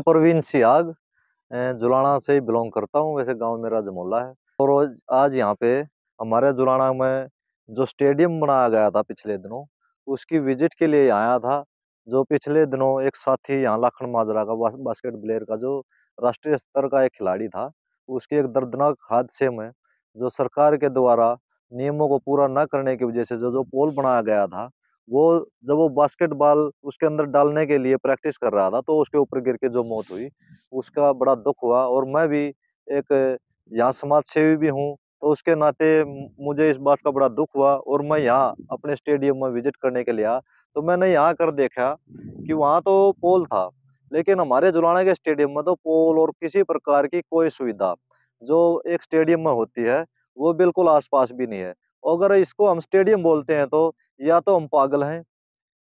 परवीन सियाग जुलाना से बिलोंग करता हूँ। वैसे गांव मेरा जमोला है। और आज यहाँ पे हमारे जुलाना में जो स्टेडियम बनाया गया था पिछले दिनों, उसकी विजिट के लिए आया था। जो पिछले दिनों एक साथी यहाँ लाखन माजरा का बास्केट प्लेयर का जो राष्ट्रीय स्तर का एक खिलाड़ी था, उसके एक दर्दनाक हादसे में जो सरकार के द्वारा नियमों को पूरा न करने की वजह से जो जो पोल बनाया गया था, वो जब वो बास्केटबॉल उसके अंदर डालने के लिए प्रैक्टिस कर रहा था तो उसके ऊपर गिर के जो मौत हुई, उसका बड़ा दुख हुआ। और मैं भी एक यहाँ समाज सेवी भी हूँ, तो उसके नाते मुझे इस बात का बड़ा दुख हुआ। और मैं यहाँ अपने स्टेडियम में विजिट करने के लिए आया, तो मैंने यहाँ कर देखा कि वहाँ तो पोल था, लेकिन हमारे जुलाना के स्टेडियम में तो पोल और किसी प्रकार की कोई सुविधा जो एक स्टेडियम में होती है वो बिल्कुल आसपास भी नहीं है। अगर इसको हम स्टेडियम बोलते हैं तो या तो हम पागल हैं,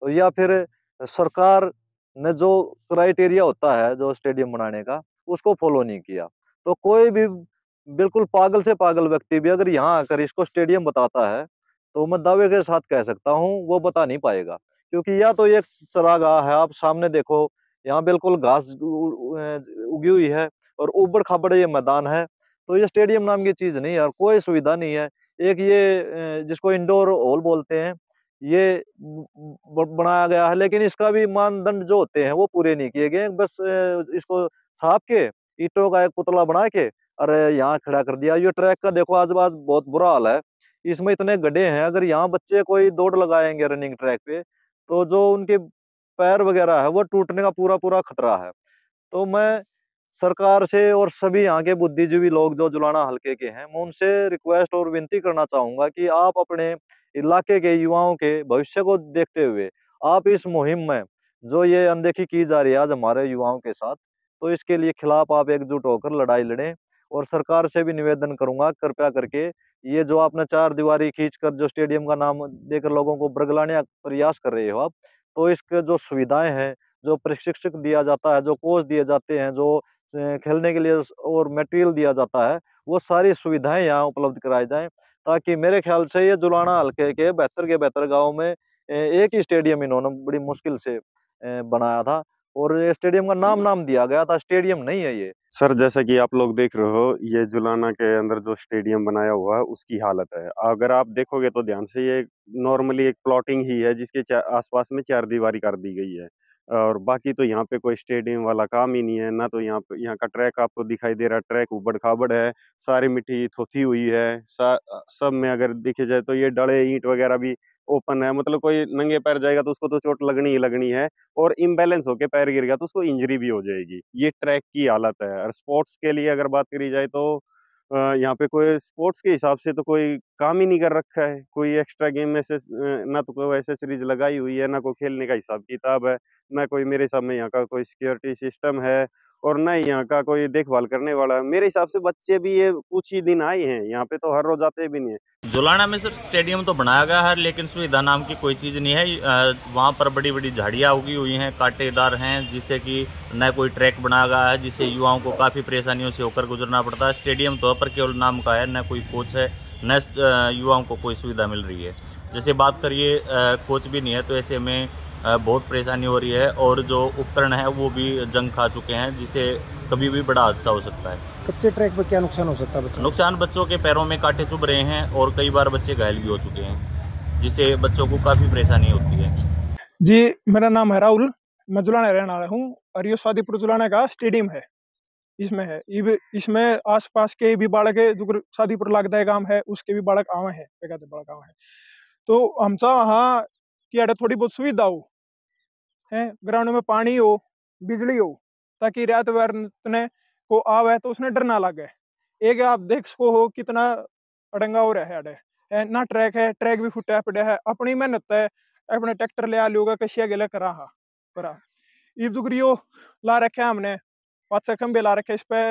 या फिर सरकार ने जो क्राइटेरिया होता है जो स्टेडियम बनाने का, उसको फॉलो नहीं किया। तो कोई भी बिल्कुल पागल से पागल व्यक्ति भी अगर यहाँ आकर इसको स्टेडियम बताता है, तो मैं दावे के साथ कह सकता हूँ वो बता नहीं पाएगा। क्योंकि या तो ये चरागाह है, आप सामने देखो, यहाँ बिल्कुल घास उगी हुई है और ऊबड़ खाबड़ ये मैदान है। तो ये स्टेडियम नाम की चीज नहीं है और कोई सुविधा नहीं है। एक ये जिसको इंडोर हॉल बोलते हैं, ये बनाया गया है, लेकिन इसका भी मानदंड जो होते हैं वो पूरे नहीं किए गए। बस इसको छाप के ईंटों का एक पुतला बना के अरे यहाँ खड़ा कर दिया। ये ट्रैक का देखो आज आज बहुत बुरा हाल है, इसमें इतने गड्ढे हैं। अगर यहाँ बच्चे कोई दौड़ लगाएंगे रनिंग ट्रैक पे, तो जो उनके पैर वगैरह है वो टूटने का पूरा पूरा खतरा है। तो मैं सरकार से और सभी यहाँ के बुद्धिजीवी लोग जो जुलाना हलके के हैं, मैं उनसे रिक्वेस्ट और विनती करना चाहूंगा कि आप अपने इलाके के युवाओं के भविष्य को देखते हुए आप इस मुहिम में जो ये अनदेखी की जा रही है आज हमारे युवाओं के साथ, तो इसके लिए खिलाफ आप एकजुट होकर लड़ाई लड़ें। और सरकार से भी निवेदन करूंगा, कृपया करके ये जो आपने चार दीवारी खींचकर जो स्टेडियम का नाम देकर लोगों को बरगलाने का प्रयास कर रहे हो आप, तो इसके जो सुविधाएं हैं, जो प्रशिक्षक दिया जाता है, जो कोच दिए जाते हैं, जो खेलने के लिए और मटेरियल दिया जाता है, वो सारी सुविधाएं यहाँ उपलब्ध कराई जाएं। ताकि मेरे ख्याल से ये जुलाना हल्के के बेहतर गांव में एक ही स्टेडियम इन्होंने बड़ी मुश्किल से बनाया था, और ये स्टेडियम का नाम दिया गया था, स्टेडियम नहीं है ये। सर, जैसा कि आप लोग देख रहे हो, ये जुलाना के अंदर जो स्टेडियम बनाया हुआ है उसकी हालत है। अगर आप देखोगे तो ध्यान से, ये नॉर्मली एक प्लॉटिंग ही है जिसके आसपास में चार दीवारी कर दी गई है, और बाकी तो यहाँ पे कोई स्टेडियम वाला काम ही नहीं है ना। तो यहाँ का ट्रैक आपको दिखाई दे रहा है, ट्रैक उबड़ खाबड़ है, सारी मिट्टी थोथी हुई है। सब में अगर देखे जाए तो ये डले ईंट वगैरह भी ओपन है, मतलब कोई नंगे पैर जाएगा तो उसको तो चोट लगनी ही लगनी है, और इम्बैलेंस होके पैर गिर गया तो उसको इंजरी भी हो जाएगी। ये ट्रैक की हालत है। और स्पोर्ट्स के लिए अगर बात करी जाए तो यहाँ पे कोई स्पोर्ट्स के हिसाब से तो कोई काम ही नहीं कर रखा है। कोई एक्स्ट्रा गेम में से ना तो कोई एसेसरीज लगाई हुई है, ना कोई खेलने का हिसाब किताब है, ना कोई मेरे हिसाब में यहाँ का कोई सिक्योरिटी सिस्टम है, और ना ही यहाँ का कोई देखभाल करने वाला। मेरे हिसाब से बच्चे भी ये कुछ ही दिन आए हैं यहाँ पे, तो हर रोज आते भी नहीं है। जुलाना में सिर्फ स्टेडियम तो बनाया गया है, लेकिन सुविधा नाम की कोई चीज़ नहीं है। वहाँ पर बड़ी बड़ी झाड़ियाँ उगी हुई हैं, कांटेदार हैं, जिससे कि न कोई ट्रैक बनाया गया है, जिससे युवाओं को काफ़ी परेशानियों से होकर गुजरना पड़ता है। स्टेडियम तो पर केवल नाम का है, न कोई कोच है, न युवाओं को कोई सुविधा मिल रही है। जैसे बात करिए कोच भी नहीं है, तो ऐसे में बहुत परेशानी हो रही है, और जो उपकरण है वो भी जंग खा चुके हैं, जिससे कभी भी बड़ा हादसा हो सकता है। कच्चे ट्रैक पर क्या नुकसान हो सकता है बच्चों? नुकसान, बच्चों के पैरों में कांटे चुभ रहे हैं और कई बार बच्चे घायल भी हो चुके हैं, जिससे बच्चों को काफ़ी परेशानी होती है। जी, मेरा नाम है राहुल, मैं जुलाना रहने वाला हूँ, और ये शादीपुर जुलाना का स्टेडियम है। इसमें आसपास के भी बालक है, जो शादीपुर लागदा गांव है उसके भी बालक आवे हैं, बड़ा गांव है। तो हमचा वहाँ की अड़े थोड़ी बहुत सुविधा हो है, ग्राउंड में पानी हो, बिजली हो, ताकि रात ने को आवे तो उसने डर ना लगे। एक आप देख सको हो कितना अड़ंगा हो रहा है अड़े है ना, ट्रैक है, ट्रैक भी फुटा पड़ा है, अपनी मेहनत है, अपने ट्रैक्टर ले आ लोगा कशिया गेले करा ईब जुगरियो ला रखे हमने, 5-6 खंबे ला रखे, इस पे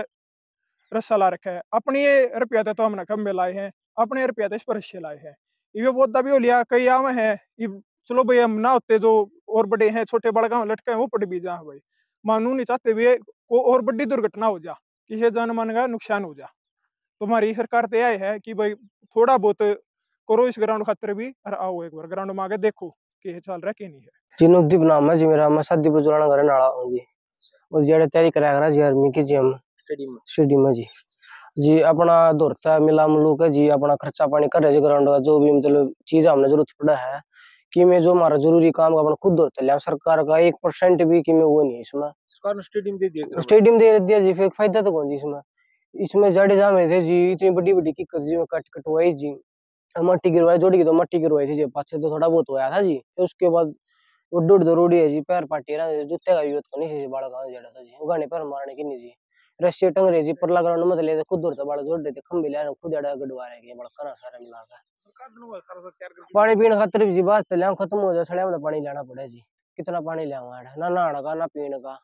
रस्सा ला रखा है। अपनी रुपया तो हमने खंबे लाए हैं, अपने रुपया इस पर रस्से लाए हैं। ये बहुत दबी हो लिया, कई आवे हैं, चलो भाई हम ना होते जो और बड़े हैं, छोटे बड़े गाँव लटके हैं वो पड़ भी जा भाई, मानू नहीं चाहते भी को और बड़ी दुर्घटना हो जा, किसी जान मान का नुकसान हो जा। तो हमारी सरकार तो यह है कि भाई थोड़ा बहुत करो इस ग्राउंड खातर भी, और आओ एक बार ग्राउंड में आके देखो कि चल रहा है कि नहीं है। जी, नुकदीप नाम है जी मेरा, मैं शादीपुर जुलाना घर नाला हूँ जी। और जेड़े तैयारी करा करा जी आर्मी की जी हम स्टेडियम में जी अपना दौड़ता मिला मिलू के जी अपना खर्चा पानी कर रहे जी ग्राउंड का जो भी मतलब चीज हमने जरूरत पड़ा है कि मैं जो हमारा जरूरी काम अपना खुद दौड़ते लिया सरकार का 1% भी कि मैं वो नहीं है इसमें सरकार ने स्टेडियम दे दिया जी फिर फायदा तो कौन जी इसमें इसमें जडेजा में थे जी इतनी बड़ी बड़ी किक्कत जी में कटवाई जी मट्टी गिरवाई जोड़ी की तो मट्टी गिरवाई थी जी पाछे तो थोड़ा बहुत होया था जी फिर उसके बाद वो डुड दरोड़ी है जी पैर पाटी ना जूते का यूज करनी जी बाड़ा गांव जेड़ा था जी उगाने पैर मारने की नहीं जी रस्सी टंग रही जी परला ग्राउंड में ले खुद दूर से बाड़ा जोड़ रहे थे खंबे ले खुद एड़ा गडवा रहे के बड़ा करा सारा मिला के पानी पीने खातिर जी बात चले खत्म हो जाए सड़िया में पानी लेना पड़े जी कितना पानी ले ना नहाने का ना पीने का